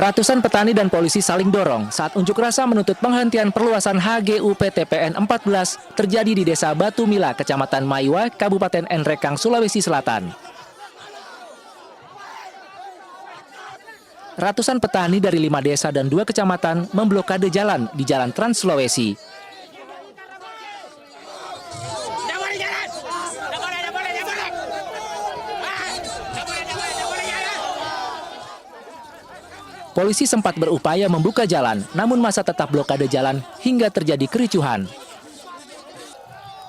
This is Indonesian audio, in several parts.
Ratusan petani dan polisi saling dorong saat unjuk rasa menuntut penghentian perluasan HGU PTPN 14 terjadi di Desa Batu Mila, Kecamatan Maiwa, Kabupaten Nrekang, Sulawesi Selatan. Ratusan petani dari 5 desa dan 2 kecamatan memblokade jalan di Jalan Trans Sulawesi. Polisi sempat berupaya membuka jalan, namun massa tetap blokade jalan hingga terjadi kericuhan.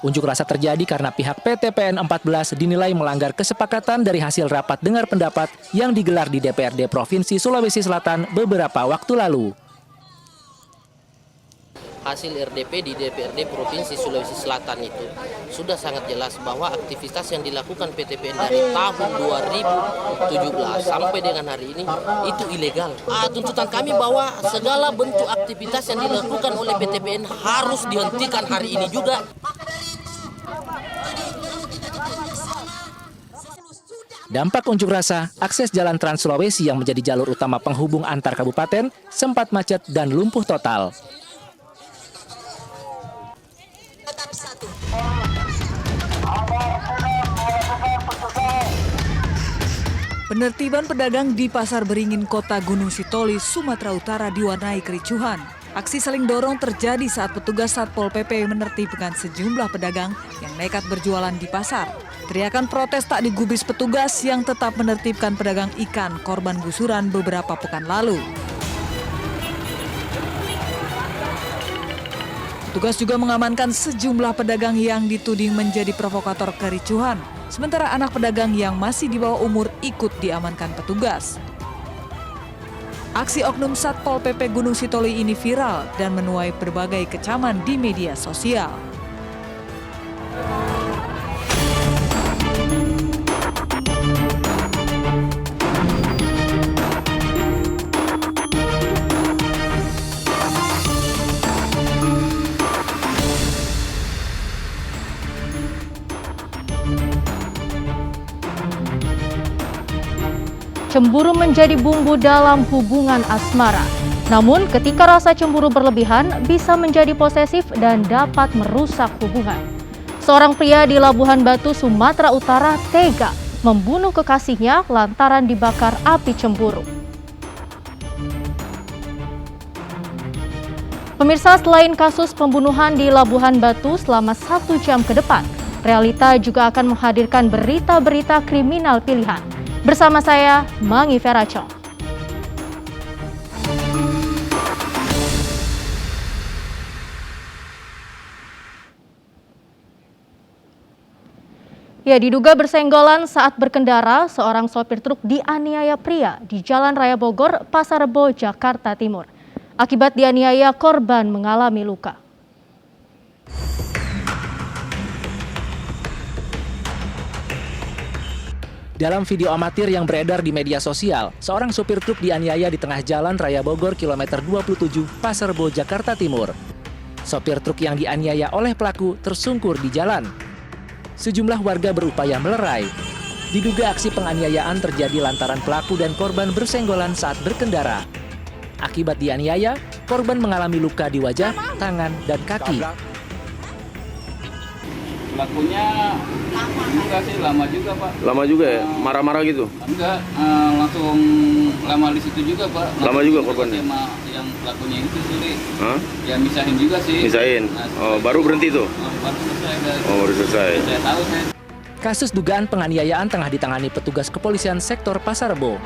Unjuk rasa terjadi karena pihak PTPN 14 dinilai melanggar kesepakatan dari hasil rapat dengar pendapat yang digelar di DPRD Provinsi Sulawesi Selatan beberapa waktu lalu. Hasil RDP di DPRD Provinsi Sulawesi Selatan itu sudah sangat jelas bahwa aktivitas yang dilakukan PTPN dari tahun 2017 sampai dengan hari ini itu ilegal. Tuntutan kami bahwa segala bentuk aktivitas yang dilakukan oleh PTPN harus dihentikan hari ini juga. Dampak unjuk rasa, akses jalan Trans Sulawesi yang menjadi jalur utama penghubung antar kabupaten sempat macet dan lumpuh total. Penertiban pedagang di Pasar Beringin, Kota Gunung Sitoli, Sumatera Utara diwarnai kericuhan. Aksi saling dorong terjadi saat petugas Satpol PP menertibkan sejumlah pedagang yang nekat berjualan di pasar. Teriakan protes tak digubris petugas yang tetap menertibkan pedagang ikan korban gusuran beberapa pekan lalu. Petugas juga mengamankan sejumlah pedagang yang dituding menjadi provokator kericuhan. Sementara anak pedagang yang masih di bawah umur ikut diamankan petugas. Aksi oknum Satpol PP Gunung Sitoli ini viral dan menuai berbagai kecaman di media sosial. Cemburu menjadi bumbu dalam hubungan asmara. Namun ketika rasa cemburu berlebihan bisa menjadi posesif dan dapat merusak hubungan. Seorang pria di Labuhan Batu, Sumatera Utara tega membunuh kekasihnya lantaran dibakar api cemburu. Pemirsa, selain kasus pembunuhan di Labuhan Batu selama 1 jam ke depan, Realita juga akan menghadirkan berita-berita kriminal pilihan. Bersama saya, Mangi Feracong. Ya, diduga bersenggolan saat berkendara, seorang sopir truk dianiaya pria di Jalan Raya Bogor, Pasar Rebo, Jakarta Timur. Akibat dianiaya, korban mengalami luka. Dalam video amatir yang beredar di media sosial, seorang supir truk dianiaya di tengah Jalan Raya Bogor kilometer 27, Pasar Rebo, Jakarta Timur. Sopir truk yang dianiaya oleh pelaku tersungkur di jalan. Sejumlah warga berupaya melerai. Diduga aksi penganiayaan terjadi lantaran pelaku dan korban bersenggolan saat berkendara. Akibat dianiaya, korban mengalami luka di wajah, tangan, dan kaki. Pelakunya enggak sih, lama juga Pak. Lama juga ya? Marah-marah gitu? Enggak, langsung lama di situ juga Pak. Lama juga korbannya? Yang pelakunya itu sih, ya misahin juga sih. Misahin? Oh, baru berhenti tuh? Baru selesai. Oh, baru selesai. Saya tahu saya. Kasus dugaan penganiayaan tengah ditangani petugas kepolisian sektor Pasar Rebo.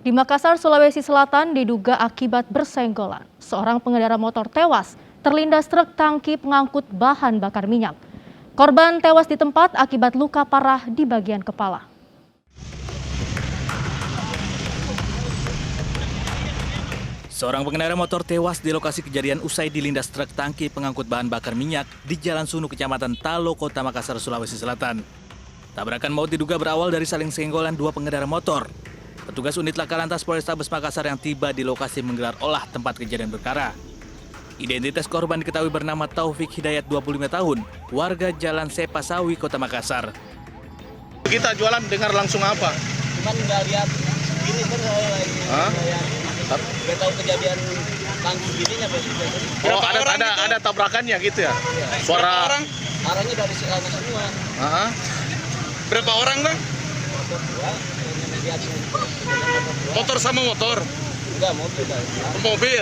Di Makassar, Sulawesi Selatan diduga akibat bersenggolan. Seorang pengendara motor tewas terlindas truk tangki pengangkut bahan bakar minyak. Korban tewas di tempat akibat luka parah di bagian kepala. Seorang pengendara motor tewas di lokasi kejadian usai dilindas truk tangki pengangkut bahan bakar minyak di Jalan Sunu, Kecamatan Talo, Kota Makassar, Sulawesi Selatan. Tabrakan maut diduga berawal dari saling senggolan 2 pengendara motor. Petugas unit Laka Lantas Polrestabes Makassar yang tiba di lokasi menggelar olah tempat kejadian perkara. Identitas korban diketahui bernama Taufik Hidayat, 25 tahun, warga Jalan Sepasawi, Kota Makassar. Kita jualan dengar langsung apa? cuman nggak lihat ini kan nggak tahu kejadian tangki gininya. Oh, ada tabrakannya gitu ya? Suara orang? Arahnya dari sana semua. Berapa orang, Bang? Motor sama motor? Enggak, mobil. Mobil.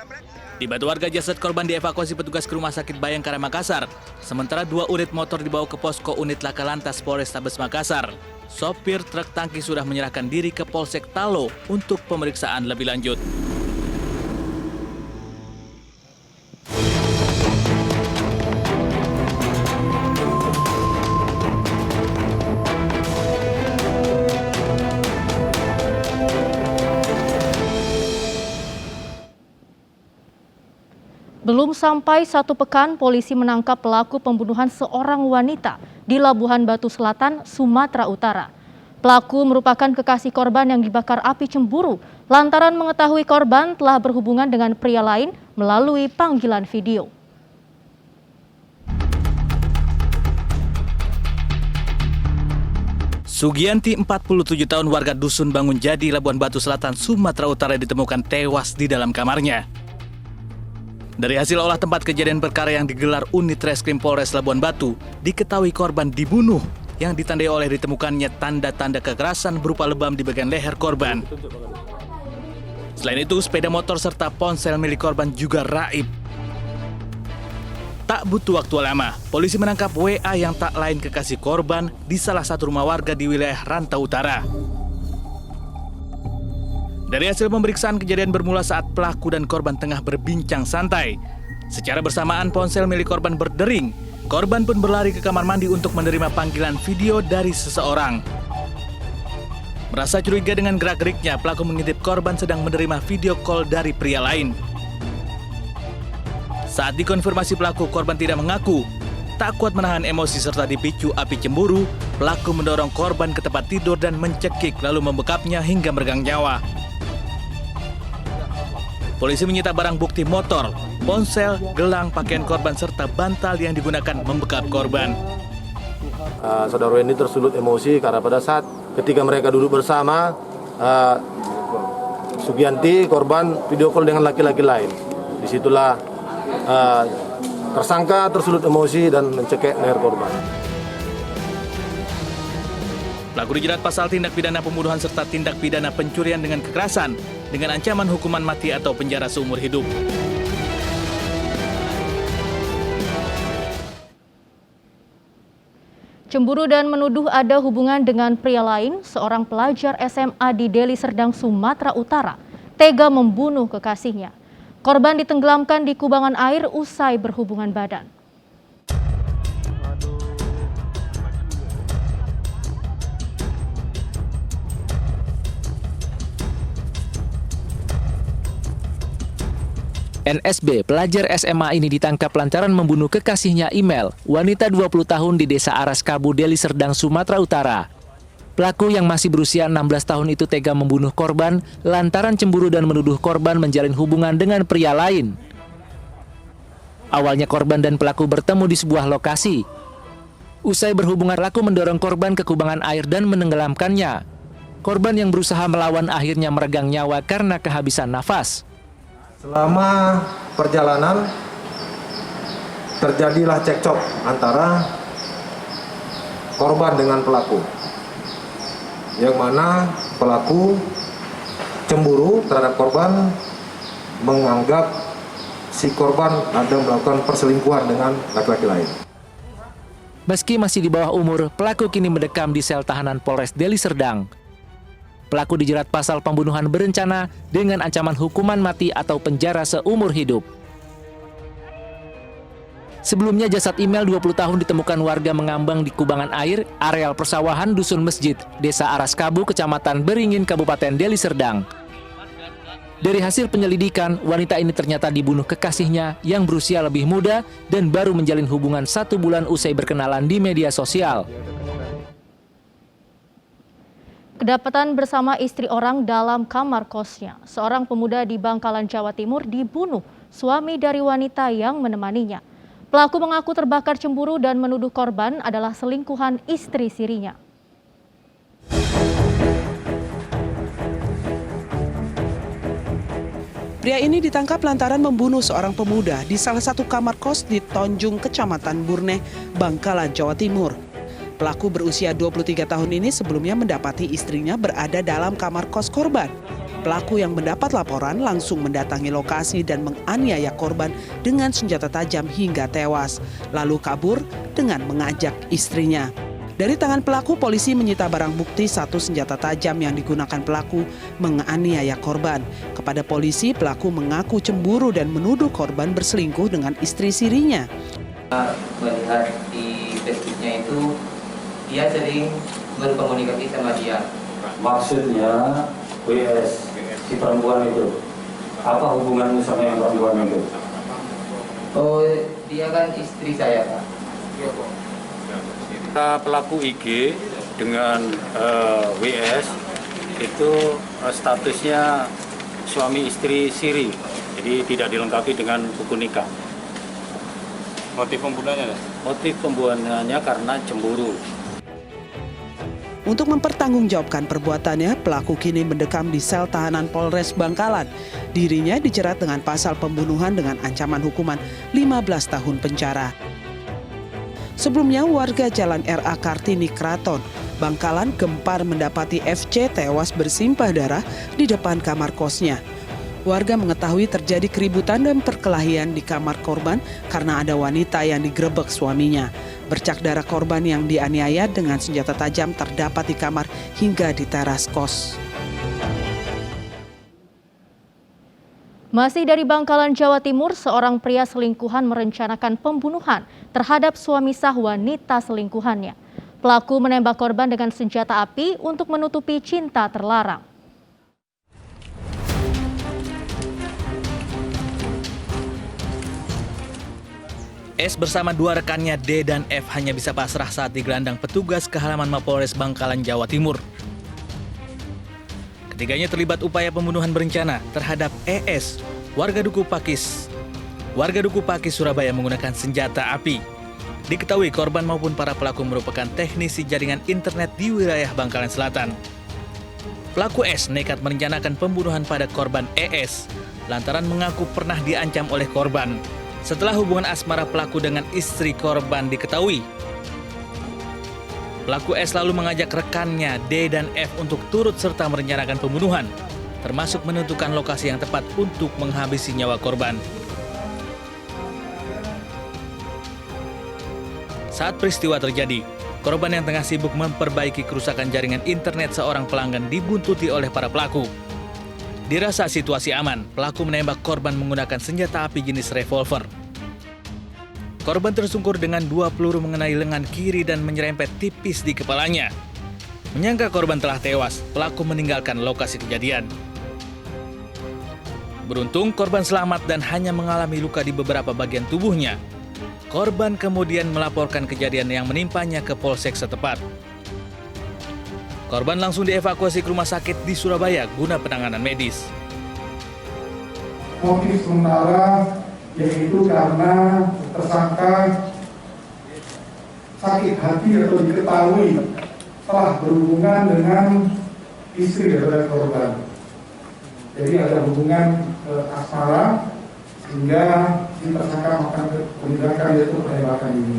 Dibantu warga, jasad korban dievakuasi petugas ke Rumah Sakit Bayangkara Makassar. Sementara 2 unit motor dibawa ke posko unit Laka Lantas Polrestabes Makassar. Sopir truk tangki sudah menyerahkan diri ke Polsek Talo untuk pemeriksaan lebih lanjut. Belum sampai 1 pekan, polisi menangkap pelaku pembunuhan seorang wanita di Labuhan Batu Selatan, Sumatera Utara. Pelaku merupakan kekasih korban yang dibakar api cemburu lantaran mengetahui korban telah berhubungan dengan pria lain melalui panggilan video. Sugianti, 47 tahun, warga Dusun Bangunjadi, Labuhan Batu Selatan, Sumatera Utara, ditemukan tewas di dalam kamarnya. Dari hasil olah tempat kejadian perkara yang digelar unit Reskrim Polres Labuhan Batu, diketahui korban dibunuh yang ditandai oleh ditemukannya tanda-tanda kekerasan berupa lebam di bagian leher korban. Selain itu, sepeda motor serta ponsel milik korban juga raib. Tak butuh waktu lama, polisi menangkap WA yang tak lain kekasih korban di salah satu rumah warga di wilayah Rantau Utara. Dari hasil pemeriksaan, kejadian bermula saat pelaku dan korban tengah berbincang santai. Secara bersamaan, ponsel milik korban berdering. Korban pun berlari ke kamar mandi untuk menerima panggilan video dari seseorang. Merasa curiga dengan gerak-geriknya, pelaku mengintip korban sedang menerima video call dari pria lain. Saat dikonfirmasi pelaku, korban tidak mengaku. Tak kuat menahan emosi serta dipicu api cemburu, pelaku mendorong korban ke tempat tidur dan mencekik lalu membekapnya hingga meregang nyawa. Polisi menyita barang bukti motor, ponsel, gelang, pakaian korban, serta bantal yang digunakan membekap korban. Saudara ini tersulut emosi karena pada saat ketika mereka duduk bersama, Sugianti, korban, video call dengan laki-laki lain. Disitulah tersangka tersulut emosi dan mencekik leher korban. Pelaku dijerat pasal tindak pidana pembunuhan serta tindak pidana pencurian dengan kekerasan dengan ancaman hukuman mati atau penjara seumur hidup. Cemburu dan menuduh ada hubungan dengan pria lain, seorang pelajar SMA di Deli Serdang, Sumatera Utara, tega membunuh kekasihnya. Korban ditenggelamkan di kubangan air usai berhubungan badan. NSB, pelajar SMA ini ditangkap lantaran membunuh kekasihnya Imel, wanita 20 tahun di Desa Araskabu, Deli Serdang, Sumatera Utara. Pelaku yang masih berusia 16 tahun itu tega membunuh korban lantaran cemburu dan menuduh korban menjalin hubungan dengan pria lain. Awalnya korban dan pelaku bertemu di sebuah lokasi. Usai berhubungan, pelaku mendorong korban ke kubangan air dan menenggelamkannya. Korban yang berusaha melawan akhirnya meregang nyawa karena kehabisan nafas. Selama perjalanan terjadilah cekcok antara korban dengan pelaku, yang mana pelaku cemburu terhadap korban, menganggap si korban ada melakukan perselingkuhan dengan laki-laki lain. Meski masih di bawah umur, pelaku kini mendekam di sel tahanan Polres Deli Serdang. Pelaku dijerat pasal pembunuhan berencana dengan ancaman hukuman mati atau penjara seumur hidup. Sebelumnya jasad Imel 20 tahun ditemukan warga mengambang di kubangan air, areal persawahan Dusun Masjid, Desa Araskabu, Kecamatan Beringin, Kabupaten Deli Serdang. Dari hasil penyelidikan, wanita ini ternyata dibunuh kekasihnya yang berusia lebih muda dan baru menjalin hubungan 1 bulan usai berkenalan di media sosial. Kedapatan bersama istri orang dalam kamar kosnya. Seorang pemuda di Bangkalan, Jawa Timur dibunuh suami dari wanita yang menemaninya. Pelaku mengaku terbakar cemburu dan menuduh korban adalah selingkuhan istri sirinya. Pria ini ditangkap lantaran membunuh seorang pemuda di salah satu kamar kos di Tonjung, Kecamatan Burneh, Bangkalan, Jawa Timur. Pelaku berusia 23 tahun ini sebelumnya mendapati istrinya berada dalam kamar kos korban. Pelaku yang mendapat laporan langsung mendatangi lokasi dan menganiaya korban dengan senjata tajam hingga tewas, lalu kabur dengan mengajak istrinya. Dari tangan pelaku, polisi menyita barang bukti 1 senjata tajam yang digunakan pelaku menganiaya korban. Kepada polisi, pelaku mengaku cemburu dan menuduh korban berselingkuh dengan istri sirinya. Melihat di Facebooknya itu, dia sering berkomunikasi sama dia. Maksudnya, WS, si perempuan itu, apa hubunganmu sama yang perempuan itu? Oh, dia kan istri saya, Pak. Pelaku IG dengan WS itu statusnya suami istri siri, jadi tidak dilengkapi dengan buku nikah. Motif pembunuhannya? Motif pembunuhannya karena cemburu. Untuk mempertanggungjawabkan perbuatannya, pelaku kini mendekam di sel tahanan Polres Bangkalan. Dirinya dijerat dengan pasal pembunuhan dengan ancaman hukuman 15 tahun penjara. Sebelumnya, warga Jalan RA Kartini Kraton, Bangkalan gempar mendapati FC tewas bersimpah darah di depan kamar kosnya. Warga mengetahui terjadi keributan dan perkelahian di kamar korban karena ada wanita yang digerebek suaminya. Bercak darah korban yang dianiaya dengan senjata tajam terdapat di kamar hingga di teras kos. Masih dari Bangkalan, Jawa Timur, seorang pria selingkuhan merencanakan pembunuhan terhadap suami sah wanita selingkuhannya. Pelaku menembak korban dengan senjata api untuk menutupi cinta terlarang. S bersama 2 rekannya D dan F hanya bisa pasrah saat digelandang petugas ke halaman Mapolres Bangkalan, Jawa Timur. Ketiganya terlibat upaya pembunuhan berencana terhadap ES, warga Duku Pakis. Warga Duku Pakis, Surabaya menggunakan senjata api. Diketahui korban maupun para pelaku merupakan teknisi jaringan internet di wilayah Bangkalan Selatan. Pelaku S nekat merencanakan pembunuhan pada korban ES lantaran mengaku pernah diancam oleh korban. Setelah hubungan asmara pelaku dengan istri korban diketahui, pelaku S lalu mengajak rekannya D dan F untuk turut serta merencanakan pembunuhan, termasuk menentukan lokasi yang tepat untuk menghabisi nyawa korban. Saat peristiwa terjadi, korban yang tengah sibuk memperbaiki kerusakan jaringan internet seorang pelanggan dibuntuti oleh para pelaku. Dirasa situasi aman, pelaku menembak korban menggunakan senjata api jenis revolver. Korban tersungkur dengan 2 peluru mengenai lengan kiri dan menyerempet tipis di kepalanya. Menyangka korban telah tewas, pelaku meninggalkan lokasi kejadian. Beruntung korban selamat dan hanya mengalami luka di beberapa bagian tubuhnya. Korban kemudian melaporkan kejadian yang menimpanya ke Polsek setempat. Korban langsung dievakuasi ke rumah sakit di Surabaya guna penanganan medis. Motif sementara yaitu karena tersangka sakit hati atau diketahui telah berhubungan dengan istri daripada korban. Jadi ada hubungan asmara sehingga si tersangka melakukan tindakan yaitu penembakan ini.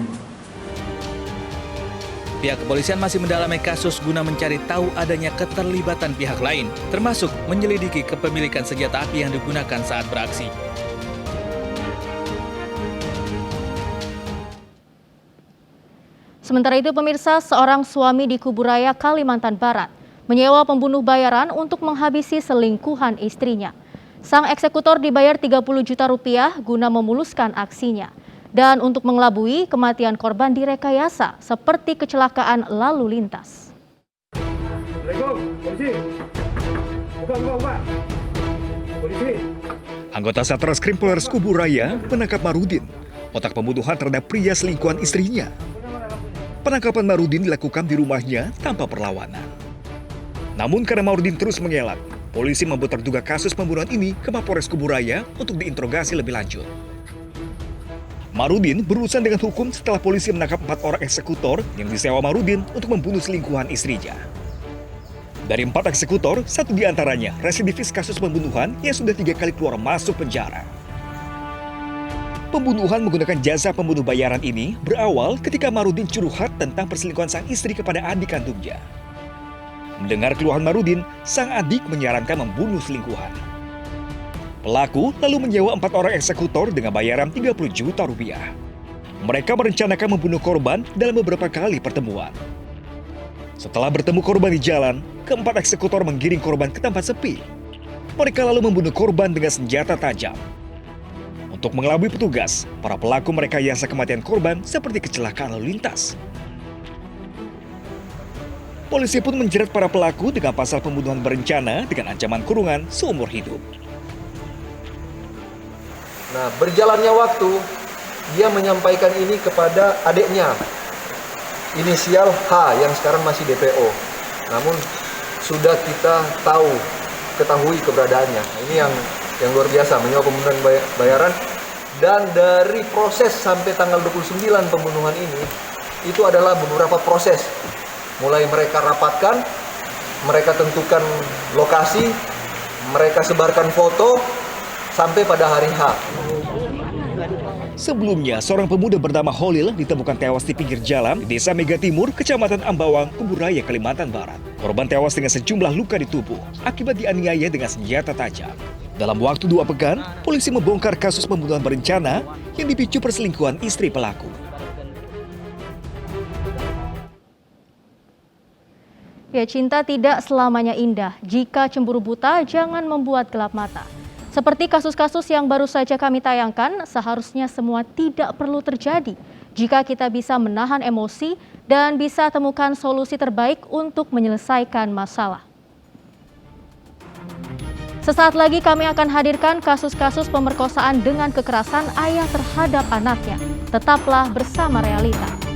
Pihak kepolisian masih mendalami kasus guna mencari tahu adanya keterlibatan pihak lain, termasuk menyelidiki kepemilikan senjata api yang digunakan saat beraksi. Sementara itu, pemirsa, seorang suami di Kuburaya, Kalimantan Barat, menyewa pembunuh bayaran untuk menghabisi selingkuhan istrinya. Sang eksekutor dibayar 30 juta rupiah guna memuluskan aksinya. Dan untuk mengelabui, kematian korban direkayasa seperti kecelakaan lalu lintas. Anggota Satreskrim Polres Kuburaya menangkap Marudin, otak pembunuhan terhadap pria selingkuhan istrinya. Penangkapan Marudin dilakukan di rumahnya tanpa perlawanan. Namun karena Marudin terus mengelak, polisi membawa terduga kasus pembunuhan ini ke Mapolres Kuburaya untuk diinterogasi lebih lanjut. Marudin berurusan dengan hukum setelah polisi menangkap 4 orang eksekutor yang disewa Marudin untuk membunuh selingkuhan istrinya. Dari 4 eksekutor, 1 diantaranya residivis kasus pembunuhan yang sudah 3 kali keluar masuk penjara. Pembunuhan menggunakan jasa pembunuh bayaran ini berawal ketika Marudin curhat tentang perselingkuhan sang istri kepada adik kandungnya. Mendengar keluhan Marudin, sang adik menyarankan membunuh selingkuhan. Pelaku lalu menyewa 4 orang eksekutor dengan bayaran 30 juta rupiah. Mereka merencanakan membunuh korban dalam beberapa kali pertemuan. Setelah bertemu korban di jalan, keempat eksekutor menggiring korban ke tempat sepi. Mereka lalu membunuh korban dengan senjata tajam. Untuk mengelabui petugas, para pelaku merekayasa kematian korban seperti kecelakaan lalu lintas. Polisi pun menjerat para pelaku dengan pasal pembunuhan berencana dengan ancaman kurungan seumur hidup. Nah, berjalannya waktu, dia menyampaikan ini kepada adiknya, inisial H yang sekarang masih DPO. Namun sudah kita ketahui keberadaannya. Ini yang luar biasa, menyewa pembunuhan bayaran. Dan dari proses sampai tanggal 29 pembunuhan ini, itu adalah beberapa proses. Mulai mereka rapatkan, mereka tentukan lokasi, mereka sebarkan foto, sampai pada hari H. Sebelumnya, seorang pemuda bernama Holil ditemukan tewas di pinggir jalan di Desa Mega Timur, Kecamatan Ambawang, Kuburaya, Kalimantan Barat. Korban tewas dengan sejumlah luka di tubuh akibat dianiaya dengan senjata tajam. Dalam waktu 2 pekan, polisi membongkar kasus pembunuhan berencana yang dipicu perselingkuhan istri pelaku. Ya, cinta tidak selamanya indah. Jika cemburu buta, jangan membuat gelap mata. Seperti kasus-kasus yang baru saja kami tayangkan, seharusnya semua tidak perlu terjadi jika kita bisa menahan emosi dan bisa temukan solusi terbaik untuk menyelesaikan masalah. Sesaat lagi kami akan hadirkan kasus-kasus pemerkosaan dengan kekerasan ayah terhadap anaknya. Tetaplah bersama Realita.